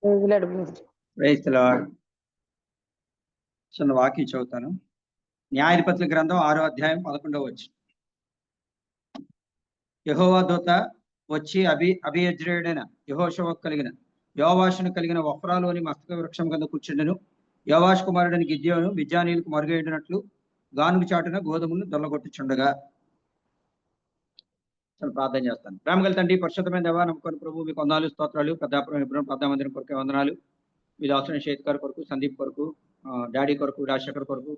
Praise the lord. చిన్న వాక్యం చదువుతాను. న్యాయాధిపతుల గ్రంథం 6వ అధ్యాయం 11వ వచనం. యెహోవా దూత వచ్చి అబీయెజ్రీయుడైన యెహోషువకు కలిగిన యోవాషును కలిగిన ఒఫ్రాలోని మస్తక వృక్షం కింద కూర్చుండెను. యోవాషు కుమారుడైన గిద్యోను మిద్యానీయులకు మరుగైనట్లు గానుగు చాటున గోధుమలను దొల్లగొట్టుచుండగా. ప్రార్థన చేస్తాను. ప్రేమగల తండ్రి, పరిశుద్ధమైన దేవా, నమ్మకం ప్రభు, మీకు వందనాలు, స్తోత్రాలు. పెద్ద మందిరం కొరకు వందనాలు. మీ దాసుని షేత్ గారి కొరకు, సందీప్ కొరకు, డాడీ కొరకు, రాజశేఖర్ కొరకు,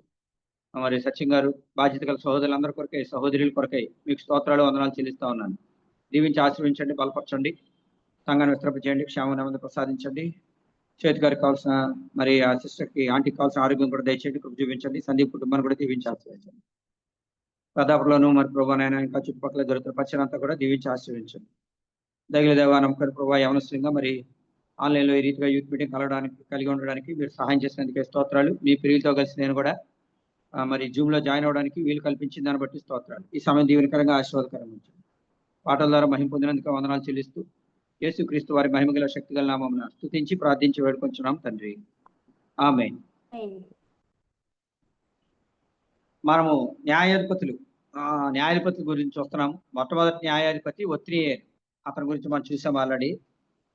మరి సచిన్ గారు, బాధ్యత గల సహోదరులందరి కొరకై, సహోదరుల కొరకై మీకు స్తోత్రాలు, వందనాలు చెల్లిస్తా ఉన్నాను. దీవించి ఆశీర్వించండి, బలపరచండి, సంఘాన్ని విస్తరింపజేయండి, క్షేమం ప్రసాదించండి. చేతి గారికి కావాల్సిన, మరి ఆ సిస్టర్కి, ఆంటీకి కావాల్సిన ఆరోగ్యం కూడా దయచేయండి, కృప చూపించండి. సందీప్ కుటుంబాన్ని కూడా దీవించి ఆశీర్వించండి. ప్రతాపంలోను మరి ప్రభానైనా ఇంకా చుట్టుపక్కల దొరుకుతున్న పచ్చనంతా కూడా దీవించి ఆశీర్వించండి. దగిన దేవా, నమ్మకం ప్రభావ, యవనస్తులంగా మరి ఆన్లైన్లో ఈ రీతిగా యూత్ మీటింగ్ కలిగి ఉండడానికి మీరు సహాయం చేసినందుకే స్తోత్రాలు. మీ ప్రియులతో కలిసి నేను కూడా మరి జూమ్లో జాయిన్ అవ్వడానికి వీలు కల్పించిన దాన్ని బట్టి స్తోత్రాలు. ఈ సమయం దీవెనకరంగా ఆశీర్వాదకరంగా ఉంచండి. పాటల ద్వారా మహిమ పొందినందుకు వందనాలు చెల్లిస్తూ యేసుక్రీస్తు వారి మహిమగల శక్తిగల నామమున స్తుతించి ప్రార్థించి వేడుకొంచున్నాం తండ్రి, ఆమేన్. మనము న్యాయాధిపతుల గురించి చూస్తున్నాం. మొట్టమొదటి న్యాయాధిపతి ఒత్నియేలు, అతని గురించి మనం చూసాం ఆల్రెడీ.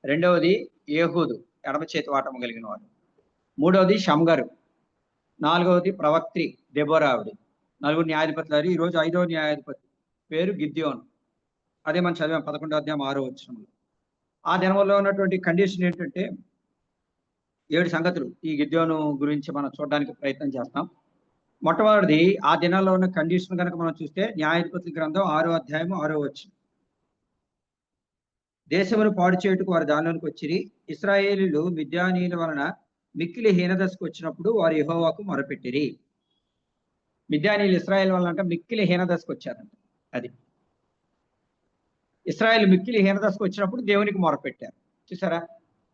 రెండవది ఏహూదు, ఎడమ చేతి వాటం కలిగిన వాడు. మూడవది షమ్గరు. నాలుగవది ప్రవక్త్రి దెబోరా, ఆవిడ. నలుగురు న్యాయాధిపతులు. ఈరోజు 5వ న్యాయాధిపతి పేరు గిద్యోను. అదే మనం చదివాం 11వ అధ్యాయం 6వ వచనంలో. ఆ దినంలో ఉన్నటువంటి కండిషన్ ఏంటంటే 7 సంగతులు ఈ గిద్యోను గురించి మనం చూడడానికి ప్రయత్నం చేస్తాం. మొట్టమొదటిది, ఆ దినాల్లో ఉన్న కండిషన్ కనుక మనం చూస్తే న్యాయాధిపతుల గ్రంథం 6వ అధ్యాయం 6వ వచనం. దేశమును పాడు చేయుటకు వారు దానిలోనికి వచ్చిరి. ఇశ్రాయేలీయులు మిద్యానీయుల వలన మిక్కిలి హీనదశకు వచ్చినప్పుడు వారు యెహోవాకు మొరపెట్టిరి. మిద్యానీయులు ఇశ్రాయేల్ వలన అంటే మిక్కిలి హీనదశకు వచ్చారంట. అది ఇశ్రాయేల్ మిక్కిలి హీనదశకు వచ్చినప్పుడు దేవునికి మొరపెట్టారు. చూసారా?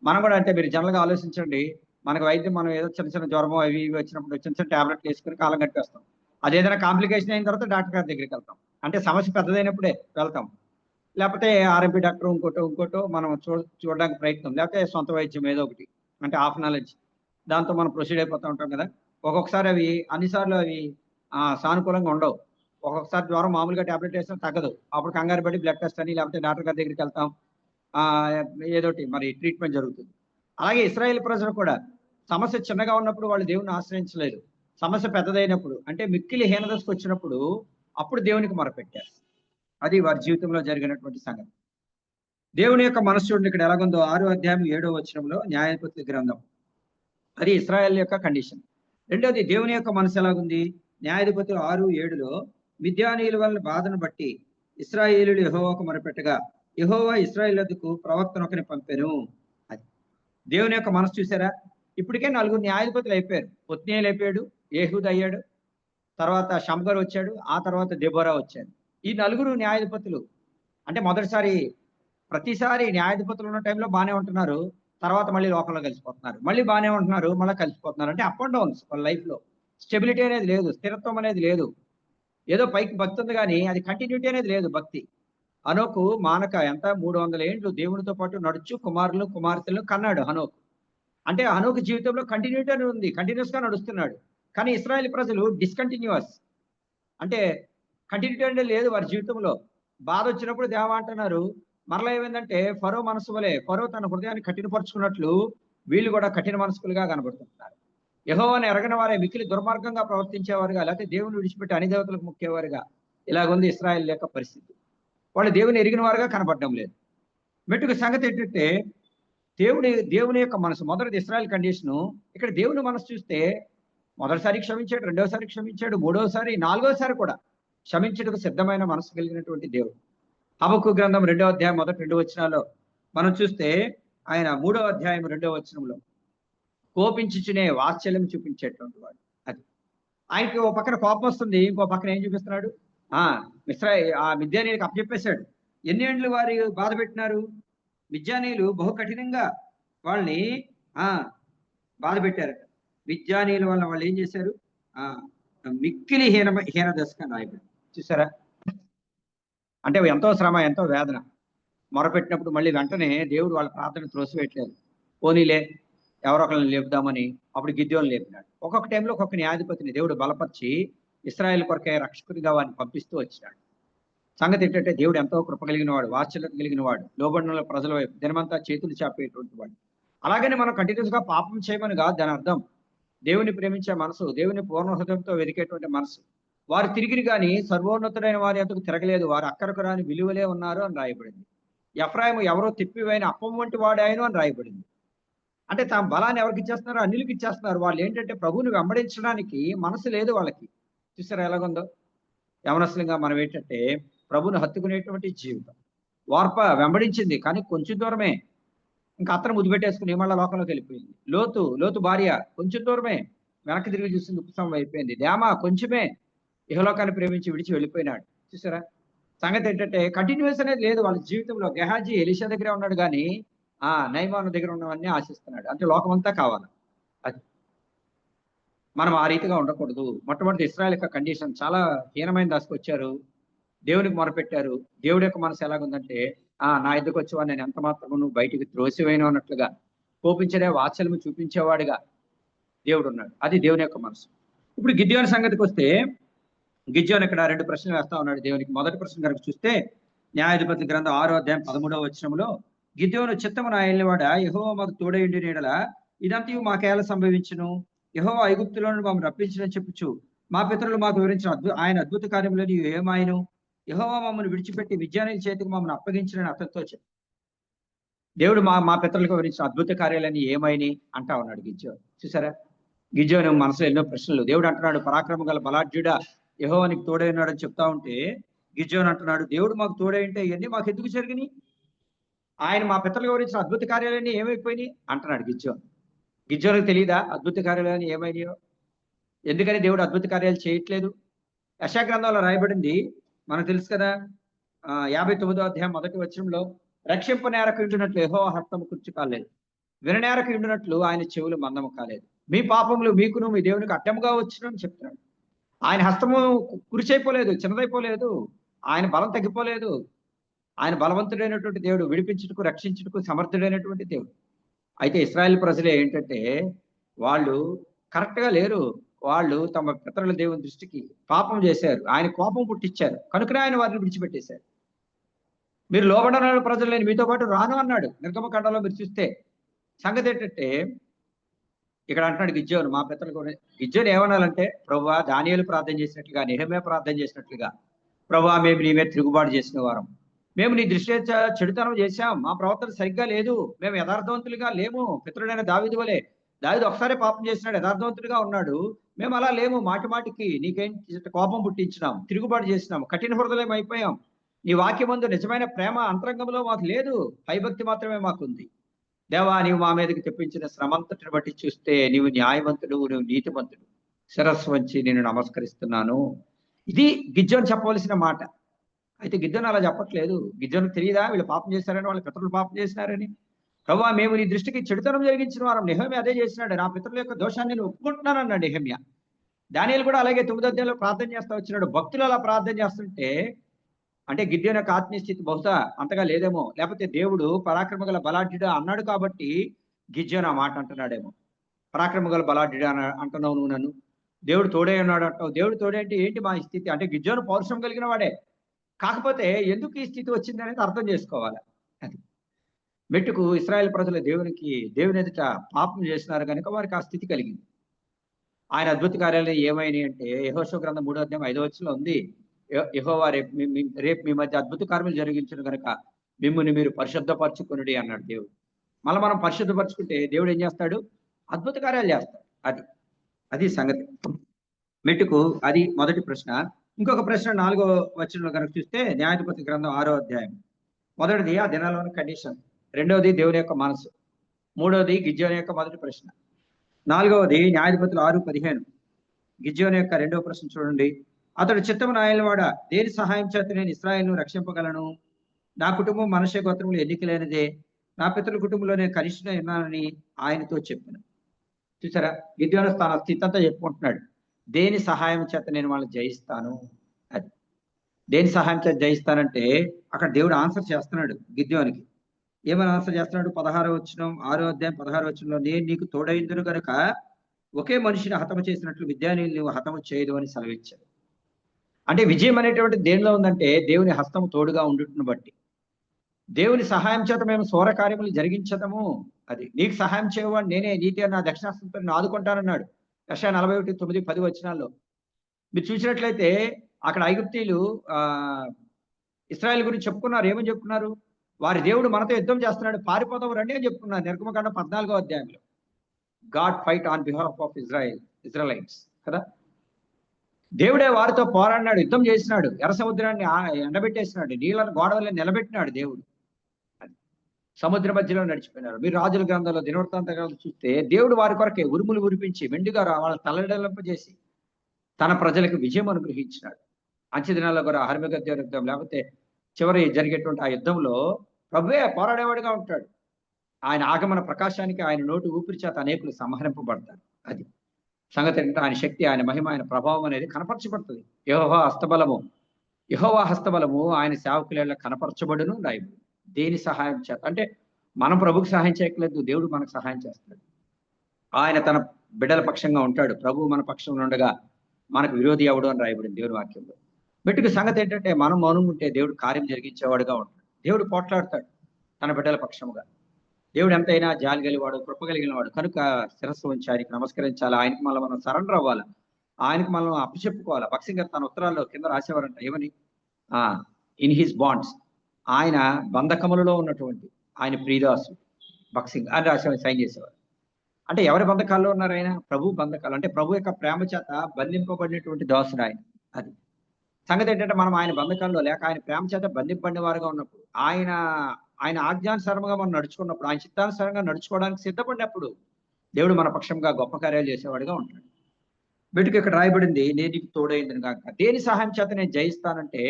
మనం కూడా అంటే మీరు జనరల్గా ఆలోచించండి. మనకు వైద్యం, మనం ఏదో చిన్న చిన్న జ్వరమో అవి ఇవి వచ్చినప్పుడు చిన్న చిన్న టాబ్లెట్లు వేసుకుని కాలం కట్టేస్తాం. అదేదైనా కాంప్లికేషన్ అయిన తర్వాత డాక్టర్ గారి దగ్గరికి వెళ్తాం. అంటే సమస్య పెద్దదైనప్పుడే వెళ్తాం. లేకపోతే ఆర్ఎంపీ డాక్టర్ ఇంకోటో మనం చూడడానికి ప్రయత్నం, లేకపోతే సొంత వైద్యం ఏదో ఒకటి, అంటే హాఫ్ నాలెడ్జ్, దాంతో మనం ప్రొసీడ్ అయిపోతూ ఉంటాం కదా. ఒక్కొక్కసారి అవి అన్నిసార్లు అవి సానుకూలంగా ఉండవు. ఒక్కొక్కసారి జ్వరం మామూలుగా టాబ్లెట్ వేసినా తగ్గదు. అప్పుడు కంగారు పడి బ్లడ్ టెస్ట్ అని లేకపోతే డాక్టర్ గారి దగ్గరికి వెళ్తాం. ఏదోటి మరి ట్రీట్మెంట్ జరుగుతుంది. అలాగే ఇశ్రాయేల్ ప్రజలు కూడా సమస్య చిన్నగా ఉన్నప్పుడు వాళ్ళు దేవుని ఆశ్రయించలేదు. సమస్య పెద్దదైనప్పుడు, అంటే మిక్కిలి హీనదశకు వచ్చినప్పుడు అప్పుడు దేవునికి మొరపెట్టారు. అది వారి జీవితంలో జరిగినటువంటి సంగతి. దేవుని యొక్క మనస్సు ఇక్కడ ఎలాగుందో 6వ అధ్యాయం 7వ వచనంలో న్యాయాధిపతుల గ్రంథం. అది ఇశ్రాయేల్ యొక్క కండిషన్. రెండవది, దేవుని యొక్క మనసు ఎలాగుంది? న్యాయాధిపతులు 6:7లో మిద్యానీయుల వలన బాధను బట్టి ఇశ్రాయేలీయులు యెహోవాకు మొరపెట్టగా యెహోవా ఇశ్రాయేలు వద్దకు ప్రవక్తను ఒకరిని పంపెను. అది దేవుని యొక్క మనసు. చూసారా? ఇప్పటికే 4 న్యాయాధిపతులు అయిపోయారు. ఒత్నియేలు అయిపోయాడు, ఏహూదు అయ్యాడు, తర్వాత షమ్గర్ వచ్చాడు, ఆ తర్వాత దెబోరా వచ్చాడు. ఈ 4 న్యాయాధిపతులు అంటే ప్రతిసారి న్యాయాధిపతులు ఉన్న టైంలో బాగానే ఉంటున్నారు, తర్వాత మళ్ళీ లోకంలో కలిసిపోతున్నారు, మళ్ళీ బాగానే ఉంటున్నారు, మళ్ళీ కలిసిపోతున్నారు. అంటే అప్ అండ్ డౌన్స్ వాళ్ళ లైఫ్లో. స్టెబిలిటీ అనేది లేదు, స్థిరత్వం అనేది లేదు. ఏదో పైకి భక్తి ఉంది కానీ అది కంటిన్యూటీ అనేది లేదు. భక్తి హనోకు మానక ఎంత 300 ఏండ్లు దేవునితో పాటు నడుచు కుమారులు కుమార్తెలను కన్నాడు హనోకు. అంటే హనోకు జీవితంలో కంటిన్యూటీ అనేది ఉంది, కంటిన్యూస్ గా నడుస్తున్నాడు. కానీ ఇశ్రాయేల్ ప్రజలు డిస్కంటిన్యూస్, అంటే కంటిన్యూటీ అనేది లేదు వారి జీవితంలో. బాధ వచ్చినప్పుడు దేవా అంటున్నారు. మరలా ఏమైందంటే ఫరో మనసు వలె, ఫరో తన హృదయాన్ని కఠినపరుచుకున్నట్లు వీళ్ళు కూడా కఠిన మనస్కులుగా కనబడుతుంటున్నారు. యెహోవాను ఎరగని వారే మిక్కిలి దుర్మార్గంగా ప్రవర్తించేవారుగా, లేకపోతే దేవుని విడిచిపెట్టి అన్యదేవతలకు ముఖ్యవారుగా ఇలాగుంది ఇశ్రాయేల్ యొక్క పరిస్థితి. వాళ్ళు దేవుని ఎరిగిన వారుగా కనపడడం లేదు. మెట్టుకు సంగతి ఏంటంటే దేవుని యొక్క మనసు. మొదటిది ఇశ్రాయేల్ కండిషను. ఇక్కడ దేవుని మనసు చూస్తే మొదటిసారి క్షమించాడు, రెండవసారి క్షమించాడు, మూడవసారి, 4వసారి కూడా క్షమించడానికి సిద్ధమైన మనసు కలిగినటువంటి దేవుడు. హబక్కు గ్రంథం 2వ అధ్యాయం 1-2 వచనాల్లో మనం చూస్తే ఆయన 3వ అధ్యాయం 2వ వచనంలో కోపించుచునే వాత్సల్యం చూపించేటువంటి వాడు. అది ఆయనకి ఓ పక్కన కోపం వస్తుంది, ఇంకో పక్కన ఏం చూపిస్తున్నాడు? ఆ మిద్యానీయులకు అప్పచెప్పేశాడు. ఎన్ని ఏండ్లు వారి బాధ పెట్టినారు? మిద్యానీయులు బహు కఠినంగా వాళ్ళని బాధ పెట్టారట. మిద్యానీయుల వల్ల వాళ్ళు ఏం చేశారు? మిక్కిలి హీనదశగా నాయకుడు. చూసారా? అంటే ఎంతో శ్రమ, ఎంతో వేదన. మొరపెట్టినప్పుడు మళ్ళీ వెంటనే దేవుడు వాళ్ళ ప్రార్థన త్రోసివేయట్లేదు. పోనీలే ఎవరో ఒకరిని లేపుదామని అప్పుడు గిద్యోను లేపినాడు. ఒక్కొక్క టైంలో ఒక్కొక్క న్యాయాధిపతిని దేవుడు బలపరిచి ఇశ్రాయేలు కొరకే రక్షకుడిగా వారిని పంపిస్తూ వచ్చినాడు. సంగతి ఏంటంటే దేవుడు ఎంతో కృప కలిగిన వాడు, వాత్సల్యత కలిగిన వాడు, లోబడిన ప్రజల వైపు దినమంతా చేతులు చాపేటువంటి వాడు. అలాగని మనం కంటిన్యూస్ గా పాపం చేయమని కాదు దాని అర్థం. దేవుని ప్రేమించే మనసు, దేవుని పూర్ణ హృదయంతో వెదికేటువంటి మనసు. వారు తిరిగిరి కానీ సర్వోన్నతుడైన వారి ఎందుకు తిరగలేదు, వారు అక్కరకు రాని విలువలే ఉన్నారు అని రాయబడింది. ఎఫ్రాయిము ఎవరో తిప్పివైన అప్పం వంటి వాడు ఆయన అని రాయబడింది. అంటే తమ బలాన్ని ఎవరికి ఇచ్చేస్తున్నారు? అన్యులకి ఇచ్చేస్తున్నారు. వాళ్ళు ఏంటంటే ప్రభువుని వెంబడించడానికి మనసు లేదు వాళ్ళకి. చూసారా ఎలాగుందో? యవనస్తులుగా మనం ఏంటంటే ప్రభువుని హత్తుకునేటువంటి జీవితం. వార్ప వెంబడించింది కానీ కొంచెం దూరమే. ఇంకా అత్తను ముద్దు పెట్టేసుకుని మళ్ళా లోకంలోకి వెళ్ళిపోయింది. లోతు భార్య కొంచెం దూరమే, వెనక్కి తిరిగి చూసింది ఉపశమనం అయిపోయింది. దేమ కొంచెమే, ఇహలోకాన్ని ప్రేమించి విడిచి వెళ్ళిపోయినాడు. చూసారా? సంగతి ఏంటంటే కంటిన్యూస్ అనేది లేదు వాళ్ళ జీవితంలో. గెహాజీ ఎలీషా దగ్గరే ఉన్నాడు కానీ నయమాను దగ్గర ఉన్నవన్నీ ఆశిస్తున్నాడు. అంటే లోకమంతా కావాలి. అది మనం ఆ రీతిగా ఉండకూడదు. మొట్టమొదటి ఇశ్రాయేల్ యొక్క కండిషన్ చాలా హీనమైన దశకు వచ్చారు. దేవునికి మొరపెట్టారు. దేవుడి యొక్క మనసు ఎలాగుందంటే నా ఎద్దుకు వచ్చేవా నేను ఎంత మాత్రము నువ్వు బయటికి త్రోసివేయను అన్నట్లుగా కోపించడే వాత్సల్యము చూపించేవాడిగా దేవుడు ఉన్నాడు. అది దేవుని యొక్క మనసు. ఇప్పుడు గిద్యోని సంగతికి వస్తే గిద్యోని ఇక్కడ 2 ప్రశ్నలు వేస్తా ఉన్నాడు దేవునికి. మొదటి ప్రశ్న కనుక చూస్తే న్యాయాధిపతి గ్రంథం 6వ అధ్యాయం 13వ వచనంలో గిద్యోను చిత్తము నా ఏలినవాడ యెహోవా మాకు తోడయుండి నీడల ఇదంతయు మాకేలా సంభవించును, యెహోవా ఐగుప్తులో నుండి మమ్మల్ని రప్పించని చెప్పుచు మా పితరులు మాకు వివరించిన ఆయన అద్భుత కార్యంలో నీవు ఏమాయను, యెహోవా మమ్మల్ని విడిచిపెట్టి మిద్యానీయుల చేతికి మమ్మల్ని అప్పగించిన అతనితో చెప్పు. దేవుడు మా పితరులకు వివరించిన అద్భుత కార్యాలన్నీ ఏమైనాయి అంటా ఉన్నాడు గిద్యోను. చూసారా? గిద్యోను మనసులో ఎన్నో ప్రశ్నలు. దేవుడు అంటున్నాడు పరాక్రమం గల బలాఢ్యుడా యెహోవానికి తోడై ఉన్నాడని చెప్తా ఉంటే గిద్యోను అంటున్నాడు దేవుడు మాకు తోడై ఉంటే ఇవన్నీ మాకు ఎందుకు జరిగినాయి, ఆయన మా పితరులకు వివరించిన అద్భుత కార్యాలన్నీ ఏమైపోయినాయి అంటున్నాడు గిద్యోను. గిద్యోనుకు తెలియదా అద్భుత కార్యాలన్నీ ఏమైనాయో? ఎందుకని దేవుడు అద్భుత కార్యాలు చేయట్లేదు? యెషయా గ్రంథంలో రాయబడింది మనకు తెలుసు కదా. 59వ అధ్యాయం 1వ వచనంలో రక్షింప నేరకు వింటున్నట్లు యెహోవా హస్తము కుర్చీ కాలేదు, విననేరకు వింటున్నట్లు ఆయన చెవులు మందము కాలేదు. మీ పాపములు మీకును మీ దేవునికి అడ్డముగా వచ్చినని చెప్తున్నాడు. ఆయన హస్తము కురిచైపోలేదు, చిన్నదైపోలేదు, ఆయన బలం తగ్గిపోలేదు. ఆయన బలవంతుడైనటువంటి దేవుడు, విడిపించుటకు రక్షించుటకు సమర్థుడైనటువంటి దేవుడు. అయితే ఇశ్రాయేల్ ప్రజలే ఏంటంటే వాళ్ళు కరెక్ట్ గా లేరు. వాళ్ళు తమ పితరుల దేవుని దృష్టికి పాపం చేశారు, ఆయన కోపం పుట్టించారు, కనుకనే ఆయన వారిని విడిచిపెట్టేశారు. మీరు లోబడన ప్రజలు నేను మీతో పాటు రాను అన్నాడు నిర్గమకాండంలో. మీరు చూస్తే సంగతి ఏంటంటే ఇక్కడ అంటున్నాడు గిద్యోను మా పితరులు. గిద్యోను ఏమనాలంటే ప్రభువా దానియేలు ప్రార్థన చేసినట్లుగా, నెహెమ్యా ప్రార్థన చేసినట్లుగా, ప్రభువా మేము నీ మీద తిరుగుబాటు చేసిన వారం, మేము నీ దృష్టి చెడుతనం చేశాం, మా ప్రవర్తన సరిగ్గా లేదు, మేము యథార్థవంతులుగా లేము. పితరుడైన దావీదు వలె, దావీదు ఒకసారి పాపం చేసినాడు, యథార్థవంతుడిగా ఉన్నాడు. మేము అలా లేము, మాటి మాటికి నీకేం కోపం పుట్టించినాం, తిరుగుబాటు చేసినాం, కఠిన హృదయం అయిపోయాం. నీ వాక్యమందు నిజమైన ప్రేమ అంతరంగంలో మాకు లేదు, భయభక్తి మాత్రమే మాకుంది. దేవా నీవు మా మీదకి తెప్పించిన శ్రమంతటిని బట్టి చూస్తే నీవు న్యాయవంతుడు, నువ్వు నీతిమంతుడు, శిరస్సు వంచి నేను నమస్కరిస్తున్నాను. ఇది గిద్యోను చెప్పవలసిన మాట. అయితే గిద్యోను అలా చెప్పట్లేదు. గిద్యోనుకు తెలియదా వీళ్ళు పాపం చేశారని, వాళ్ళ పితరులు పాపం చేసినారని? ప్రభువా మేము నీ దృష్టికి చెడుతనం జరిగించిన వారం. నెహెమ్యా అదే చేసినాడు, నా పితరుల యొక్క దోషాన్ని నేను ఒప్పుకుంటున్నాను అన్నాడు నెహెమ్యా. దానియేలు కూడా అలాగే 9వ అధ్యాయంలో ప్రార్థన చేస్తా వచ్చినాడు. భక్తులు అలా ప్రార్థన చేస్తుంటే అంటే గిద్యోను యొక్క ఆత్మీయ స్థితి బహుశా అంతగా లేదేమో, లేకపోతే దేవుడు పరాక్రమ గల బలాఢ్యుడు అన్నాడు కాబట్టి గిద్యోను ఆ మాట అంటున్నాడేమో. పరాక్రమ గల బలాఢ్యుడు అంటున్నావు నువ్వు, నన్ను దేవుడు తోడే ఉన్నాడు అంటావు. దేవుడు తోడే అంటే ఏంటి మా స్థితి? అంటే గిద్యోను పౌరుషం కలిగిన వాడే, కాకపోతే ఎందుకు ఈ స్థితి వచ్చింది అనేది అర్థం చేసుకోవాలి. అది మెట్టుకు ఇశ్రాయేల్ ప్రజలు దేవుని ఎదుట పాపం చేసినారు కనుక వారికి ఆ స్థితి కలిగింది. ఆయన అద్భుత కార్యాలు ఏమైనాయి అంటే యెహోషువ గ్రంథం 3వ అధ్యాయం 5వ వచనంలో ఉంది. యెహోవా రేపు మీ మధ్య అద్భుత కార్యములు జరిగించిన కనుక మిమ్ముని మీరు పరిశుద్ధపరచుకొనుడి అన్నాడు దేవుడు. మళ్ళీ మనం పరిశుద్ధపరచుకుంటే దేవుడు ఏం చేస్తాడు? అద్భుత కార్యాలు చేస్తాడు. అది సంగతి. మెట్టుకు అది మొదటి ప్రశ్న. ఇంకొక ప్రశ్న 4వ వచనంలో కనుక చూస్తే న్యాయాధిపతి గ్రంథం 6వ అధ్యాయం. మొదటిది ఆ దినాల్లోని కండిషన్, రెండవది దేవుని యొక్క మనసు, మూడవది గిద్యోను యొక్క మొదటి ప్రశ్న, నాలుగవది న్యాయాధిపతులు 6:15 గిద్యోను యొక్క రెండవ ప్రశ్న చూడండి. అతడు చిత్తము నాయనవాడ దేని సహాయం చేత నేను ఇశ్రాయేలును రక్షింపగలను? నా కుటుంబం మనష్య గోత్రములు ఎన్నికలేనిదే, నా పితరుల కుటుంబంలో నేను కనిష్ఠుడై ఉన్నానని ఆయనతో చెప్పాను. చూసారా? గిద్యోను తన స్థితి అంతా చెప్పుకుంటున్నాడు. దేని సహాయం చేత నేను వాళ్ళని జయిస్తాను? అది దేని సహాయం చేత జయిస్తానంటే అక్కడ దేవుడు ఆన్సర్ చేస్తున్నాడు గిద్యోనికి. ఏమని ఆన్సర్ చేస్తున్నాడు? 16వ వచనం, 6వ అధ్యాయం 16వ వచనంలో, నేను నీకు తోడైందును గనుక ఒకే మనిషిని హతము చేసినట్లు విద్యానీయులు నువ్వు హతము చేయదు అని సెలవిచ్చాడు. అంటే విజయం అనేటువంటి దేనిలో ఉందంటే దేవుని హస్తము తోడుగా ఉండుటను బట్టి. దేవుని సహాయం చేత మేము సూర కార్యములు జరిగించదము. అది నీకు సహాయం చేయవాడు నేనే, నీతి నా దక్షిణాస్తంతో నేను ఆదుకుంటానన్నాడు. యెషయా 41, 9, 10 వచనాల్లో మీరు చూసినట్లయితే అక్కడ ఐగుప్తీయులు ఇశ్రాయేల్ గురించి చెప్పుకున్నారు. ఏమని చెప్పుకున్నారు? వారి దేవుడు మనతో యుద్ధం చేస్తున్నాడు, పారిపోదాం రండి అని చెప్పుకున్నారు. నిర్గమకాండం 14వ అధ్యాయంలో God fight on behalf of Israelites కదా. దేవుడే వారితో పోరాడినాడు, యుద్ధం చేసినాడు, ఎర్ర సముద్రాన్ని ఎండబెట్టేసినాడు, నీళ్ళను గోడ వల్ల నిలబెట్టినాడు దేవుడు. సముద్ర మధ్యలో నడిచిపోయినారు. మీరు రాజుల గ్రంథంలో, దినవృత్తాంత గ్రంథంలో చూస్తే దేవుడు వారి కొరకే ఉరుములు ఉరిపించి మెండుగా వాళ్ళ తలడలింపజేసి తన ప్రజలకు విజయం అనుగ్రహించినాడు. అంచె దినాల్లో కూడా హర్మగద్య యుద్ధం లేకపోతే చివరి జరిగేటువంటి ఆ యుద్ధంలో ప్రభువే పోరాడేవాడిగా ఉంటాడు. ఆయన ఆగమన ప్రకాశానికి ఆయన నోటి ఊపిరి చేత అనేకులు సంహరింపబడతారు. అది సంగతి ఏంటంటే ఆయన శక్తి, ఆయన మహిమ, ఆయన ప్రభావం అనేది కనపరచబడుతుంది. యెహోవా హస్తబలము ఆయన సేవకుల కనపరచబడును రాయబడి. దేని సహాయం చేత అంటే మనం ప్రభుకి సహాయం చేయట్లేదు, దేవుడు మనకు సహాయం చేస్తాడు. ఆయన తన బిడ్డల పక్షంగా ఉంటాడు. ప్రభువు మన పక్షంలో ఉండగా మనకు విరోధి ఎవడు అని రాయబడింది దేవుని వాక్యంలో. మెట్టుకు సంగతి ఏంటంటే మనం మౌనంగా ఉంటే దేవుడు కార్యం జరిగించేవాడుగా ఉంటాడు. దేవుడు పోట్లాడతాడు తన బిడ్డల పక్షముగా. దేవుడు ఎంతైనా జాలి కలిగినవాడు, కృప కలిగిన వాడు కనుక శిరస్సు ఉంచి ఆయనకి నమస్కరించాలి. ఆయనకి మళ్ళీ మనం సరెండర్ అవ్వాలి, ఆయనకి మనం అప్పచెప్పుకోవాలి. భక్సింగ్ గారు తన ఉత్తరాల్లో కింద రాసేవారంట ఏమని? ఇన్ హిస్ బాండ్స్, ఆయన బంధకములలో ఉన్నటువంటి ఆయన ప్రియదాసు భక్సింగ్ అని రాసేవారు, సైన్ చేసేవారు. అంటే ఎవరి బంధకాల్లో ఉన్నారు ఆయన? ప్రభు బంధకాలు. అంటే ప్రభు యొక్క ప్రేమ చేత బంధింపబడినటువంటి దాసుడు ఆయన. అది సంగతి ఏంటంటే మనం ఆయన బంధకాల్లో లేక ఆయన ప్రేమ చేత బంధింపబడిన వారుగా ఉన్నప్పుడు, ఆయన ఆజ్ఞానుసారంగా మనం నడుచుకున్నప్పుడు, ఆయన చిత్తానుసారంగా నడుచుకోవడానికి సిద్ధపడినప్పుడు దేవుడు మన పక్షంగా గొప్ప కార్యాలు చేసేవాడుగా ఉంటాడు. వీటికి ఇక్కడ రాయబడింది నేను నీకు తోడైందని కాక. దేని సహాయం చేత నేను జయిస్తానంటే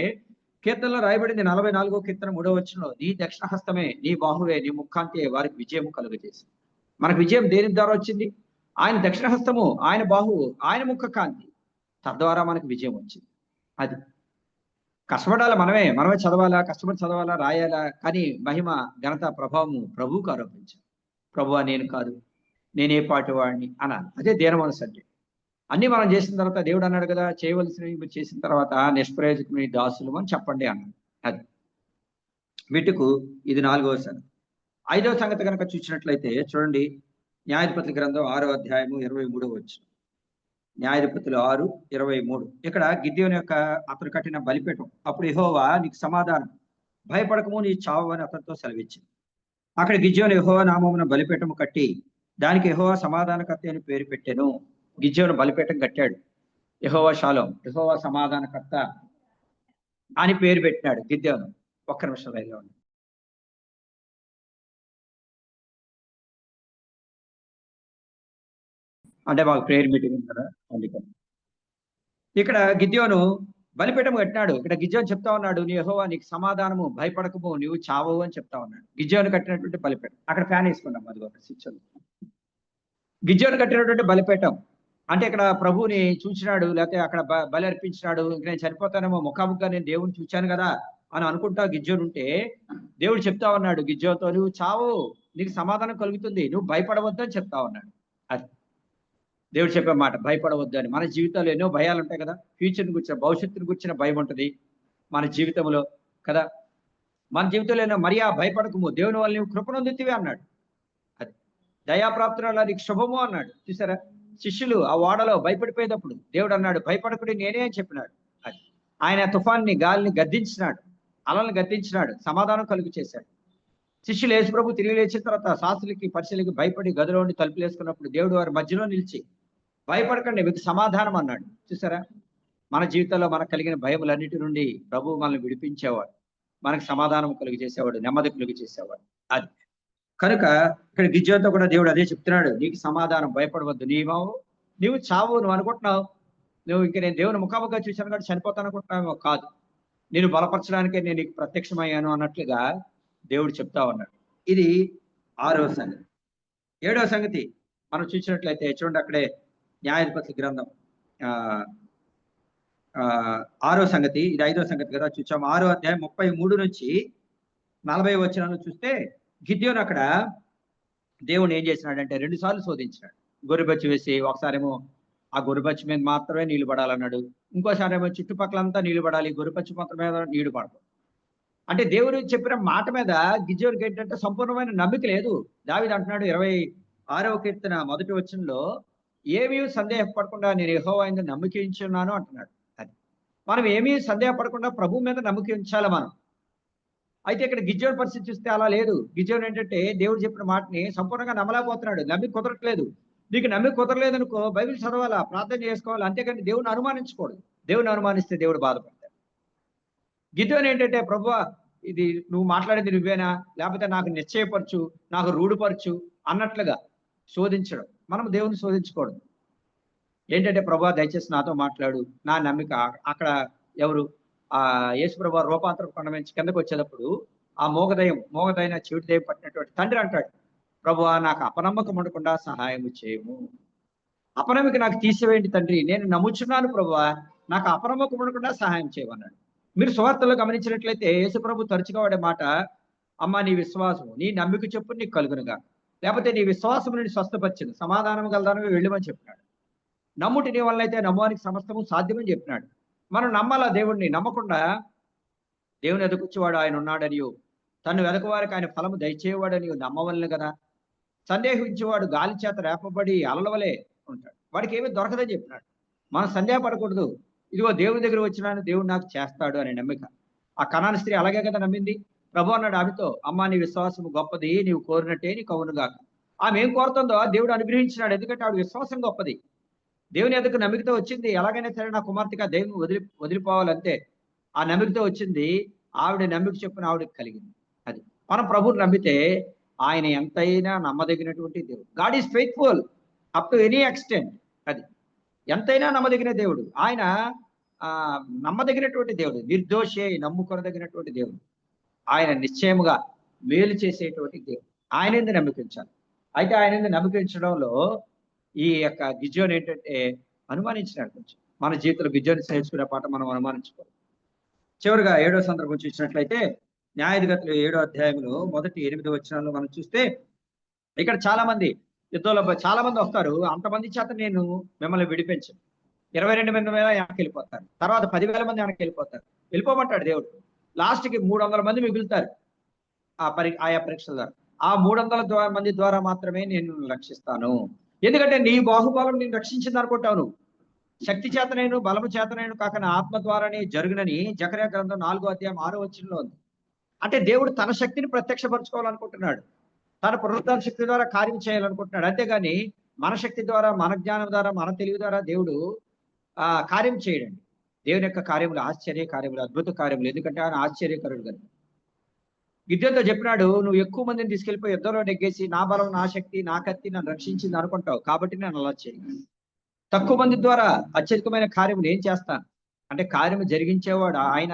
కీర్తనలో రాయబడింది 44వ కీర్తన 3వ వచనంలో, నీ దక్షిణ హస్తమే, నీ బాహువే, నీ ముఖాంతే వారికి విజయము కలుగజేసి. మనకు విజయం దేని ద్వారా వచ్చింది? ఆయన దక్షిణ హస్తము, ఆయన బాహువు, ఆయన ముఖ కాంతి, తద్వారా మనకు విజయం వచ్చింది. అది కష్టపడాలా, మనమే చదవాలా, కష్టపడి చదవాలా, రాయాలా, కానీ మహిమ, ఘనత, ప్రభావము ప్రభువుకు ఆరోపించాలి. ప్రభువా నేను కాదు, నేనే పాటి వాడిని అనాలి. అదే దీన మనసు అంటే. అన్ని మనం చేసిన తర్వాత దేవుడు అన్నాడు కదా, చేయవలసినవి చేసిన తర్వాత నిష్ప్రయోజకమైన దాసులు అని చెప్పండి అన్నాడు. అది వీటికు ఇది 4వ సంగతి. 5వ సంగతి కనుక చూసినట్లయితే చూడండి, న్యాయాధిపతుల గ్రంథం 6వ అధ్యాయము 23వ వచనం. న్యాయాధిపతులు 6:23. ఇక్కడ గిద్యోను యొక్క అతను కట్టిన బలిపీఠం. అప్పుడు యెహోవా నీకు సమాధానం, భయపడకము, నీ చావు అని అతనితో సెలవిచ్చింది. అక్కడ గిద్యోను యెహోవా నామమున బలిపీఠము కట్టి దానికి యెహోవా సమాధానకర్త అని పేరు పెట్టెను. గిద్యోను బలిపీఠం కట్టాడు. యెహోవా షాలోం, యెహోవా సమాధానకర్త అని పేరు పెట్టినాడు గిద్యోను. ఒక్క నిమిషం రైల్లో ఉంది. అంటే మాకు ప్రేయర్ మీటింగ్ ఉంది కదా అందుకని. ఇక్కడ గిద్యోను బలిపీఠం కట్టినాడు. ఇక్కడ గిద్యోను చెప్తా ఉన్నాడు, నీ యెహోవా నీకు సమాధానము, భయపడకము, నీవు చావవు అని చెప్తా ఉన్నాడు. గిద్యోను కట్టినటువంటి బలిపీఠం. అక్కడ ఫ్యాన్ వేసుకున్నాం, అది ఒక స్విచ్. గిద్యోను కట్టినటువంటి బలిపీఠం అంటే ఇక్కడ ప్రభువుని చూసినాడు, లేకపోతే అక్కడ బలి అర్పించినాడు. ఇంక నేను చనిపోతానేమో, ముఖాముఖిగా నేను దేవుని చూశాను కదా అని అనుకుంటా గిద్యోను ఉంటే, దేవుడు చెప్తా ఉన్నాడు గిద్యోనుతో, నువ్వు చావు, నీకు సమాధానం కలుగుతుంది, నువ్వు భయపడవద్దు అని చెప్తా ఉన్నాడు. అది దేవుడు చెప్పే మాట, భయపడవద్దు అని. మన జీవితంలో ఎన్నో భయాలు ఉంటాయి కదా, ఫ్యూచర్ని గురించిన, భవిష్యత్తుని గురించిన భయం ఉంటుంది మన జీవితంలో కదా. మన జీవితంలో ఎన్నో, మరియా భయపడకము, దేవుని వల్ల నువ్వు కృపనొందుతివి అన్నాడు. అది దయాప్రాప్తురాలా నీకు శుభము అన్నాడు. చూసారా, శిష్యులు ఆ ఓడలో భయపడిపోయేటప్పుడు దేవుడు అన్నాడు, భయపడకుడి నేనే అని చెప్పినాడు. అది ఆయన తుఫాన్ని, గాలిని గద్దించినాడు, అలలను గద్దించినాడు, సమాధానం కలుగు చేశాడు. శిష్యులు యేసు ప్రభు తిరిగి లేచిన తర్వాత శాస్త్రులకి, పరిశీలకి భయపడి గదిలో ఉండి తలుపులు వేసుకున్నప్పుడు దేవుడు వారి మధ్యలో నిలిచి, భయపడకండి మీకు సమాధానం అన్నాడు. చూసారా, మన జీవితంలో మనకు కలిగిన భయములన్నిటి నుండి ప్రభు మనల్ని విడిపించేవాడు, మనకు సమాధానం కలుగు చేసేవాడు, నెమ్మది కలుగు చేసేవాడు. అది కనుక ఇక్కడ గిద్యోనుతో కూడా దేవుడు అదే చెప్తున్నాడు, నీకు సమాధానం, భయపడవద్దు, నీవు చావు, నువ్వు అనుకుంటున్నావు నువ్వు ఇంక నేను దేవుని ముఖాముఖిగా చూశాను కాబట్టి చనిపోతాను అనుకుంటున్నావు, కాదు, నేను బలపరచడానికే నేను నీకు ప్రత్యక్షమయ్యాను అన్నట్లుగా దేవుడు చెప్తా ఉన్నాడు. ఇది 6వ సంగతి. 7వ సంగతి మనం చూసినట్లయితే చూడండి, అక్కడే న్యాయాధిపతుల గ్రంథం 6వ సంగతి, ఇది 5వ సంగతి కదా చూసాం. 6వ అధ్యాయం 33 నుంచి 40 వచనాలను చూస్తే గిద్యోను అక్కడ దేవుడు ఏం చేసినాడంటే 2 సార్లు శోధించినాడు. గొర్రెబొచ్చు వేసి ఒకసారేమో ఆ గొర్రెబొచ్చు మీద మాత్రమే నీళ్లు పడాలన్నాడు. ఇంకోసారేమో చుట్టుపక్కలంతా నీళ్లు పడాలి, గొర్రెబొచ్చు మాత్రం మీద నీళ్లు పడదు. అంటే దేవుడు చెప్పిన మాట మీద గిద్యోనుకి ఏంటంటే సంపూర్ణమైన నమ్మిక లేదు. దావీదు అంటున్నాడు 26వ కీర్తన మొదటి వచనంలో, ఏమీ సందేహపడకుండా నేను యెహోవా యందు నమ్మిక ఉంచున్నాను అంటున్నాడు. అది మనం ఏమీ సందేహపడకుండా ప్రభు మీద నమ్మిక ఉంచాలి మనం. అయితే ఇక్కడ గిద్యోను పరిస్థితి చూస్తే అలా లేదు. గిద్యోను ఏంటంటే దేవుడు చెప్పిన మాటని సంపూర్ణంగా నమ్మలేకపోతున్నాడు. నమ్మిక కుదరట్లేదు. నీకు నమ్మిక కుదరలేదనుకో బైబిల్ చదవాలా, ప్రార్థన చేసుకోవాలి. అంతేకాని దేవుని అనుమానించకూడదు. దేవుని అనుమానిస్తే దేవుడు బాధపడతాడు. గిద్యోను ఏంటంటే ప్రభువా ఇది నువ్వు మాట్లాడేది నువ్వేనా, లేకపోతే నాకు నిశ్చయపరచు, నాకు రూఢిపరచు అన్నట్లుగా శోధించడం. మనం దేవుని శోధించకూడదు. ఏంటంటే ప్రభువా దయచేసి నాతో మాట్లాడు, నా నమ్మిక అక్కడ ఎవరు యేసు ప్రభువా రూపాంతరం కొండ నుంచి కిందకు వచ్చేటప్పుడు ఆ మోగదైన చెవిటి దయ్యం పట్టినటువంటి తండ్రి అంటాడు, ప్రభువా నాకు అపనమ్మకం ఉండకుండా సహాయం చేయము. అపనమ్మిక నాకు తీసివేయండి తండ్రి, నేను నమ్ముచున్నాను ప్రభువా, నాకు అపనమ్మకం ఉండకుండా సహాయం చేయమన్నాడు. మీరు సువార్తలో గమనించినట్లయితే యేసు ప్రభు తరచుగా వాడే మాట, అమ్మ నీ విశ్వాసం నీ నమ్మిక చొప్పున నీకు కలుగునుగా, లేకపోతే నీ విశ్వాసం నుండి స్వస్థపరిచింది, సమాధానం గలదానమే వెళ్ళమని చెప్పినాడు. నమ్ముటి నీ వల్ల అయితే నమ్మడానికి సమస్తము సాధ్యమని చెప్పినాడు. మనం నమ్మాలా దేవుడిని. నమ్మకుండా దేవుని ఎదుకొచ్చేవాడు ఆయన ఉన్నాడనియో, తను వెదకవారికి ఆయన ఫలము దయచేవాడని నమ్మవలను కదా. సందేహించేవాడు గాలి చేత రేపబడి అలలవలే ఉంటాడు, వాడికి ఏమీ దొరకదని చెప్పినాడు. మనం సందేహపడకూడదు. ఇదిగో దేవుని దగ్గర వచ్చినాను, దేవుడు నాకు చేస్తాడు అనే నమ్మిక. ఆ కనాని స్త్రీ అలాగే కదా నమ్మింది. ప్రభు అన్నాడు ఆమెతో, అమ్మా నీ విశ్వాసం గొప్పది, నీవు కోరినట్టే నీకు అవునుగాక. ఆమె ఏం కోరుతుందో దేవుడు అనుగ్రహించినాడు. ఎందుకంటే ఆవిడ విశ్వాసం గొప్పది. దేవుని ఎదుకు నమ్మికతో వచ్చింది. ఎలాగైనా సరే నా కుమార్తెగా దేవుని వదిలిపోవాలంతే ఆ నమ్మికతో వచ్చింది. ఆవిడ నమ్మిక చొప్పున ఆవిడకి కలిగింది. అది మనం ప్రభువుని నమ్మితే ఆయన ఎంతైనా నమ్మదగినటువంటి దేవుడు. God is faithful up to any extent. అది ఎంతైనా నమ్మదగిన దేవుడు. ఆయన నమ్మదగినటువంటి దేవుడు, నిర్దోషి నమ్ముకొనదగినటువంటి దేవుడు. ఆయన నిశ్చయముగా మేలు చేసేటువంటి దేవుడు. ఆయన ఎందుకు నమ్మికించాలి. అయితే ఆయన ఎందుకు నమ్మికించడంలో ఈ యొక్క గిద్యోను ఏంటంటే అనుమానించినాడు. కొంచెం మన జీవితంలో గిద్యోను సహించుకునే పాట మనం అనుమానించుకోవాలి. చివరిగా 7వ సందర్భం చూసినట్లయితే న్యాయాధిపతులు 7వ అధ్యాయంలో మొదటి 8 వచనాల్లో మనం చూస్తే ఇక్కడ చాలా మంది యుద్ధంలో చాలా మంది వస్తారు. అంతమంది చేత నేను మిమ్మల్ని విడిపించను. 22 మంది మీద వెనక్కి వెళ్ళిపోతారు. తర్వాత 10,000 మంది వెనక్కి వెళ్ళిపోతారు. వెళ్ళిపోమంటాడు దేవుడు. లాస్ట్కి 300 మంది మిగులుతారు ఆయా పరీక్షల ద్వారా. ఆ 300 మంది ద్వారా మాత్రమే నేను రక్షిస్తాను. ఎందుకంటే నీ బాహుబలం నేను రక్షించింది అనుకుంటావు నువ్వు. శక్తి చేతనైన బలము చేతనైన కాక నా ఆత్మ ద్వారానే జరుగునని జకర్యా గ్రంథం 4వ అధ్యాయం 6వ వచనంలో ఉంది. అంటే దేవుడు తన శక్తిని ప్రత్యక్షపరచుకోవాలనుకుంటున్నాడు. తన పునరుద్ధరణ శక్తి ద్వారా కార్యం చేయాలనుకుంటున్నాడు. అంతేగాని మన శక్తి ద్వారా, మన జ్ఞానం ద్వారా, మన తెలివి ద్వారా దేవుడు కార్యం చేయడండి. దేవుని యొక్క కార్యములు ఆశ్చర్య కార్యములు, అద్భుత కార్యములు. ఎందుకంటే ఆయన ఆశ్చర్యకరుడు కనుక. గిద్యోనుతో చెప్పినాడు, నువ్వు ఎక్కువ మందిని తీసుకెళ్ళిపోయి యుద్ధంలో నెగ్గేసి నా బలం, నా శక్తి, నా కత్తి నన్ను రక్షించింది అనుకుంటావు, కాబట్టి నేను అలా చేయను. తక్కువ మంది ద్వారా అత్యధికమైన కార్యములు ఏం చేస్తాను అంటే కార్యము జరిగించేవాడు ఆయన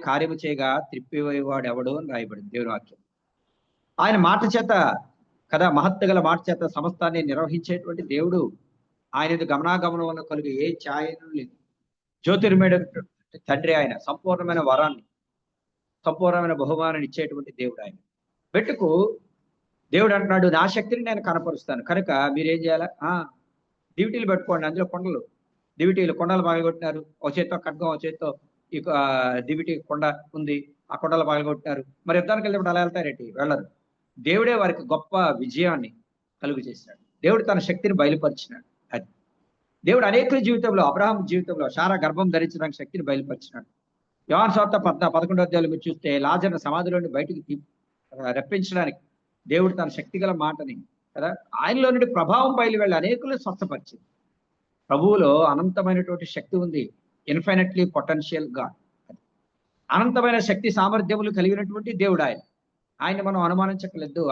కార్యము చేయగా త్రిప్పివేవాడు ఎవడు అని రాయబడింది దేవుని వాక్యం. ఆయన మాట చేత కదా, మహత్తు గల మాట చేత సమస్తాన్ని నిర్వహించేటువంటి దేవుడు. ఆయన గమనాగమనం వల్ల కలిగే ఏ ఛాయను లేదు. జ్యోతిర్మేడ తండ్రి ఆయన. సంపూర్ణమైన వరాన్ని, సంపూర్ణమైన బహుమానాన్ని ఇచ్చేటువంటి దేవుడు ఆయన. పెట్టుకు దేవుడు అంటున్నాడు, నా శక్తిని నేను కనపరుస్తాను కనుక మీరేం చేయాలా, దివిటీలు పెట్టుకోండి. అందులో దివిటీలు కొండలు పగలగొట్టినారు. ఒక చేత్తో ఖడ్గం, ఒక చేత్తో ఈ దివిటి కొండ ఉంది, ఆ కొండలు పగలగొట్టినారు. మరి యుద్ధానికి వెళ్ళినప్పుడు అలా వెళ్తారేంటి? వెళ్ళరు. దేవుడే వారికి గొప్ప విజయాన్ని కలుగు చేసినాడు. దేవుడు తన శక్తిని బయలుపరిచినాడు. అది దేవుడు అనేకుల జీవితంలో, అబ్రహాం జీవితంలో శారా గర్భం ధరించడానికి శక్తిని బయలుపరిచినాడు. యోహాను సువార్త 11వ అధ్యాయంలో మీరు చూస్తే లాజరును సమాధిలోని బయటికి రప్పించడానికి దేవుడు తన శక్తి గల మాటని కదా ఆయనలో నుండి ప్రభావం బయలు వెళ్ళి అనేకులు స్వస్థపరిచింది. ప్రభువులో అనంతమైనటువంటి శక్తి ఉంది. Infinitely potential God. అనంతమైన శక్తి సామర్థ్యములు కలిగినటువంటి దేవుడు ఆయన మనం అనుమానించకలేదు.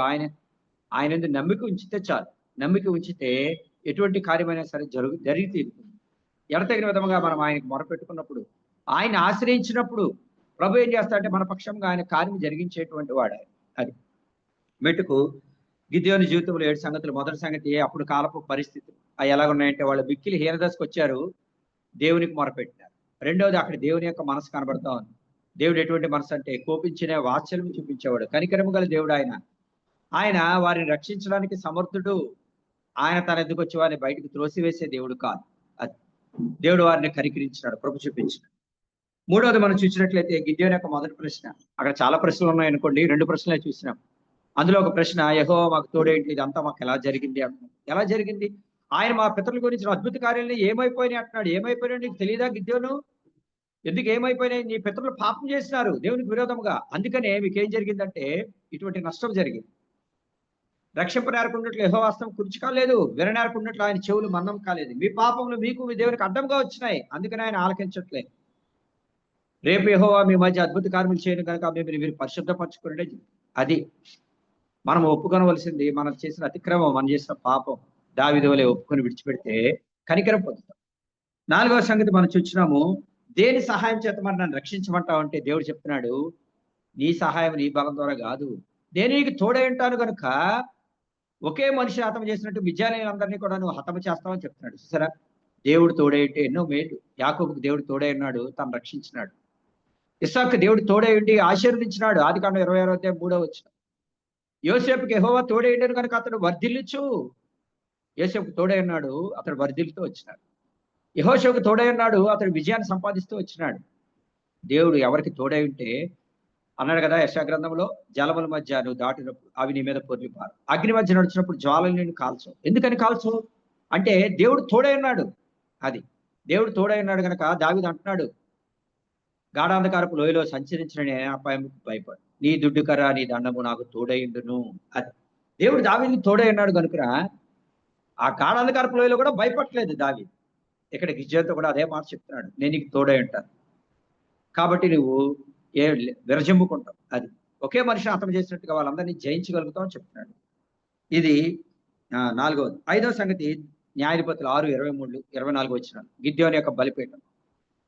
ఆయన నమ్మిక ఉంచితే చాలు. నమ్మిక ఉంచితే ఎటువంటి కార్యమైనా సరే జరిగి తీరుతుంది. ఎడతగిన విధముగా మనం ఆయనకు మొరపెట్టుకున్నప్పుడు, ఆయన ఆశ్రయించినప్పుడు ప్రభు ఏం చేస్తాడంటే మన పక్షంగా ఆయన కార్యం జరిగించేటువంటి వాడు ఆయన. అది మెట్టుకు గిద్యోని జీవితంలో 7 సంగతులు. మొదటి సంగతి, అప్పుడు కాలపు పరిస్థితులు అవి ఎలాగున్నాయంటే వాళ్ళు మిక్కిలి హీనదశకు వచ్చారు, దేవునికి మొరపెట్టారు. రెండవది, అక్కడ దేవుని యొక్క మనసు కనబడతా ఉంది. దేవుడు ఎటువంటి మనసు అంటే కోపించిన వాత్సల్యం చూపించేవాడు, కనికరము గల దేవుడు ఆయన. ఆయన వారిని రక్షించడానికి సమర్థుడు. ఆయన తన ఎద్దుకు వచ్చి వారిని బయటకు త్రోసివేసే దేవుడు కాదు. అది దేవుడు వారిని కనికరించినాడు, కృప చూపించినాడు. మూడవది మనం చూసినట్లయితే గిద్యోను యొక్క మొదటి ప్రశ్న. అక్కడ చాలా ప్రశ్నలు ఉన్నాయి అనుకోండి, 2 ప్రశ్నలే చూసినాం. అందులో ఒక ప్రశ్న, యెహోవా మాకు తోడేంటి, ఇదంతా మాకు ఎలా జరిగింది అంటున్నాడు. ఎలా జరిగింది? ఆయన మా పితరుల గురించి అద్భుత కార్యాలను ఏమైపోయినాయి అంటున్నాడు. ఏమైపోయినాయి నీకు తెలియదా గిద్యోను? ఎందుకు ఏమైపోయినాయి? నీ పితరులు పాపం చేసినారు దేవునికి విరోధముగా, అందుకనే మీకేం జరిగిందంటే ఇటువంటి నష్టం జరిగింది. రక్షింపనేరకున్నట్లు యెహోవా హస్తం కుర్చీ కాలేదు, విననేరకున్నట్లు ఆయన చెవులు మన్నం కాలేదు. మీ పాపములు మీకు మీ దేవునికి అడ్డంగా వచ్చినాయి, అందుకని ఆయన ఆలకించట్లేదు. రేపు యెహోవా మీ మధ్య అద్భుత కార్యములు చేయను కనుక మీరు పరిశుద్ధపరచుకునే. అది మనం ఒప్పుకొనవలసింది. మనం చేసిన అతిక్రమం, మనం చేసిన పాపం. దావీదు వలె ఒప్పుకొని విడిచిపెడితే కనికరం పొందుతాం. 4వ సంగతి మనం చూసినాము, దేని సహాయం చేత మరి నన్ను రక్షించమంటావు అంటే దేవుడు చెప్తున్నాడు, నీ సహాయం నీ బలం ద్వారా కాదు, నేను నీకు తోడై ఉంటాను కనుక ఒకే మనిషి హతం చేసినట్టు మిద్యానీయులందరినీ కూడా నువ్వు హతము చేస్తావని చెప్తున్నాడు. చూసారా, దేవుడు తోడై ఉంటే ఎన్నో మేలు. యాకోబుకు దేవుడు తోడై ఉన్నాడు, తను రక్షించినాడు. ఇస్సాకు దేవుడు తోడై ఉండి ఆశీర్వదించినాడు. ఆదికాండం 26వ అధ్యాయం 3వ వచనం. యోసేపుకి యెహోవా తోడై ఉండను కనుక అతడు వర్ధిల్లుచు. యోసేపుకు తోడై ఉన్నాడు, అతడు వర్ధిల్లుతూ వచ్చినాడు. యెహోషువకు తోడై ఉన్నాడు, అతడు విజయాన్ని సంపాదిస్తూ వచ్చినాడు. దేవుడు ఎవరికి తోడై ఉంటే అన్నాడు కదా యెషయా గ్రంథంలో, జలముల మధ్య నువ్వు దాటినప్పుడు అవి నీ మీద పొర్లిపారు, అగ్ని మధ్య నడిచినప్పుడు జ్వాలలు నేను కాల్చు. ఎందుకని కాల్చు అంటే దేవుడు తోడై ఉన్నాడు. అది దేవుడు తోడై ఉన్నాడు కనుక దావీదు అంటున్నాడు, గాఢాంధకారపు లోయలో సంచరించిన నేను అపాయముకు భయపడు, నీ దుడ్డు కర్ర నీ దండము నాకు తోడైండును. అది దేవుడు దావీదుకి తోడై ఉన్నాడు కనుక ఆ గాఢాంధకారపు లోయలో కూడా భయపడలేదు దావీదు. ఇక్కడ గిద్యోనుతో కూడా అదే మాట చెప్తున్నాడు, నేను నీకు తోడై ఉంటాను కాబట్టి నువ్వు విరజిమ్ముకుంటావు. అది ఒకే మనిషిని హతం చేసినట్టుగా వాళ్ళందరినీ జయించగలుగుతావు అని చెప్తున్నాడు. ఇది 4వది. 5వ సంగతి న్యాయాధిపతులు 6:23, 24 వచ్చినాడు. గిద్యోను యొక్క బలిపీఠం.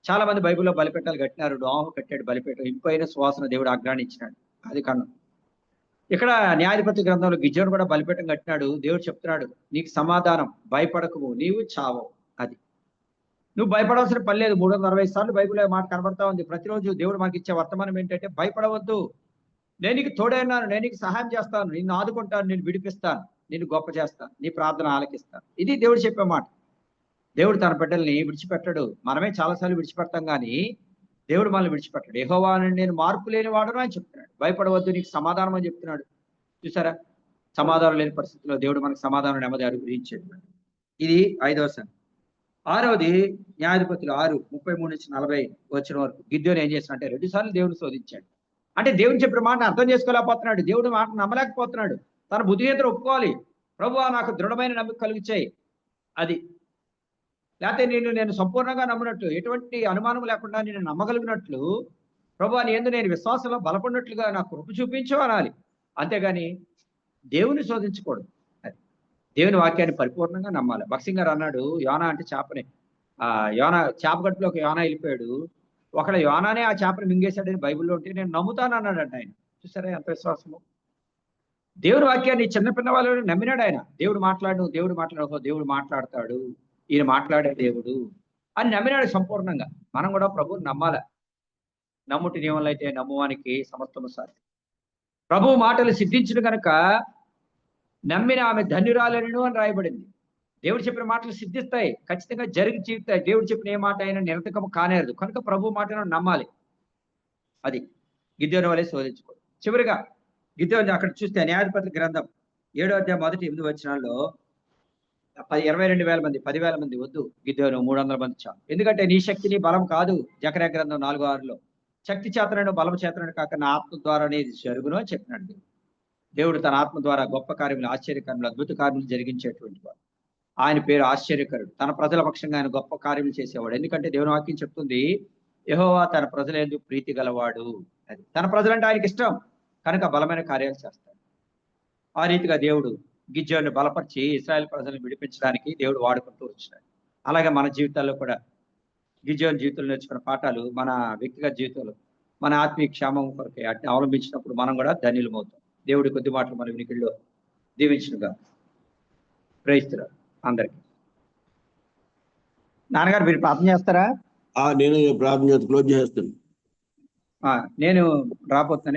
చాలా మంది బైబిల్లో బలిపీఠాలు కట్టినారు. నోహు కట్టాడు బలిపీఠం, ఇంపైన సువాసన దేవుడు ఆజ్ఞానించినాడు. అది కన్ను. ఇక్కడ న్యాయాధిపతి గ్రంథంలో గిద్యోను కూడా బలిపీఠం కట్టినాడు. దేవుడు చెప్తున్నాడు, నీకు సమాధానం, భయపడకు, నీవు చావవు. అది నువ్వు భయపడవలసిన పని లేదు. 360 సార్లు బైబిల్లో మాట కనబడతా ఉంది. ప్రతిరోజు దేవుడు మనకి ఇచ్చే వర్తమానం ఏంటంటే, భయపడవద్దు, నేను నీకు తోడైనాను, నేను నీకు సహాయం చేస్తాను, నిన్ను ఆదుకుంటాను, నేను విడిపిస్తాను, నిన్ను గొప్ప చేస్తాను, నీ ప్రార్థన ఆలకిస్తాను. ఇది దేవుడు చెప్పే మాట. దేవుడు తన బిడ్డల్ని విడిచిపెట్టడు. మనమే చాలాసార్లు విడిచిపెడతాం కానీ దేవుడు మనల్ని విడిచిపెట్టడు. యెహోవా నేను మార్పు లేని వాడను అని చెప్తున్నాడు. భయపడవద్దు, నీకు సమాధానం అని చెప్తున్నాడు. చూసారా, సమాధానం లేని పరిస్థితిలో దేవుడు మనకు సమాధానం నెమ్మది అనుగ్రహించాడు. ఇది 5వ సంగతి. 6వది న్యాయాధిపతులు 6:33-40 వచ్చిన వరకు. గిద్యోను ఏం చేస్తున్నాడు అంటే 2 సార్లు దేవుని శోధించాడు. అంటే దేవుని చెప్పిన మాటను అర్థం చేసుకోలేకపోతున్నాడు, దేవుడి మాట నమ్మలేకపోతున్నాడు. తన బుద్ధిహీనతను ఒప్పుకోవాలి. ప్రభువా నాకు దృఢమైన నమ్మకం కలిగించాయి. అది లేకపోతే నేను సంపూర్ణంగా నమ్మినట్లు, ఎటువంటి అనుమానం లేకుండా నేను నమ్మగలిగినట్లు, ప్రభువా నీ యందు నేను విశ్వాసంలో బలపడినట్లుగా నాకు కృప చూపించు అనాలి. అంతేగాని దేవుని శోధించకూడదు. అది దేవుని వాక్యాన్ని పరిపూర్ణంగా నమ్మాలి. భక్సింగ్ గారు అన్నాడు, యోనా అంటే చేపనే, యోనా చేప గట్టులోకి యోనా వెళ్ళిపోయాడు, ఒకడు యోనానే ఆ చేపను మింగేశాడని బైబిల్లో ఉంటే నేను నమ్ముతాను అన్నాడంట ఆయన. చూసారా ఎంత విశ్వాసము. దేవుని వాక్యాన్ని చిన్న పిల్లవాళ్ళు నమ్మినాడు ఆయన. దేవుడు మాట్లాడతాడు, ఈయన మాట్లాడే దేవుడు అని నమ్మినాడు సంపూర్ణంగా. మనం కూడా ప్రభువుని నమ్మాల. నమ్ముటి నియమంలో అయితే నమ్మువానికి సమస్తము సాధ్యం. ప్రభువు మాటలు సిద్ధించిన కనుక నమ్మిన ఆమె ధన్యురాలెను అని రాయబడింది. దేవుడు చెప్పిన మాటలు సిద్ధిస్తాయి, ఖచ్చితంగా జరిగి తీరుతాయి. దేవుడు చెప్పిన ఏ మాట అయినా నిరతకము కానేరదు కనుక ప్రభు మాటను నమ్మాలి. అది గిద్యోను వలె శోధించుకో. చివరిగా గిద్యోను అక్కడ చూస్తే న్యాయాధిపతుల గ్రంథం 7వ అధ్యాయం 1-8 వచనాల్లో 22,000 మంది, 10,000 మంది వద్దు, గిద్యోను 300 మంది చాలు. ఎందుకంటే నీ శక్తి నీ బలం కాదు. జకర్యా గ్రంథం 4:6లో శక్తి చేతనను బలం చేతనను కాక నా ఆత్మ ద్వారానే ఇది జరుగును అని చెప్పినాడు. దేవుడు తన ఆత్మ ద్వారా గొప్ప కార్యములు, ఆశ్చర్యకరములు, అద్భుత కార్యములు జరిగించేటువంటి వాడు. ఆయన పేరు ఆశ్చర్యకరుడు. తన ప్రజల పక్షంగా ఆయన గొప్ప కార్యములు చేసేవాడు. ఎందుకంటే దేవుని వాక్యం చెప్తుంది, యెహోవా తన ప్రజలందు ప్రీతి గలవాడు. అది తన ప్రజలంటే ఆయనకి ఇష్టం కనుక బలమైన కార్యాలు చేస్తాడు. ఆ రీతిగా దేవుడు గిద్యోను బలపరిచి ఇశ్రాయేల్ ప్రజలను విడిపించడానికి దేవుడు వాడుకుంటూ వచ్చినాడు. అలాగే మన జీవితాల్లో కూడా గిద్యోను జీవితంలో నేర్చుకున్న పాఠాలు మన వ్యక్తిగత జీవితంలో మన ఆత్మీయ క్షేమం కొరకే అట్ని అవలంబించినప్పుడు మనం కూడా ధన్యులమవుతాం. దేవుడి కొద్ది మాటలు మన వినికిడిలో దీవించునుగా. ప్రైస్తున్నారు అందరికి. నాన్నగారు మీరు ప్రార్థన చేస్తారా? నేను ప్రార్థన క్లోజ్ చేస్తాను. నేను రాబోతున్నాను.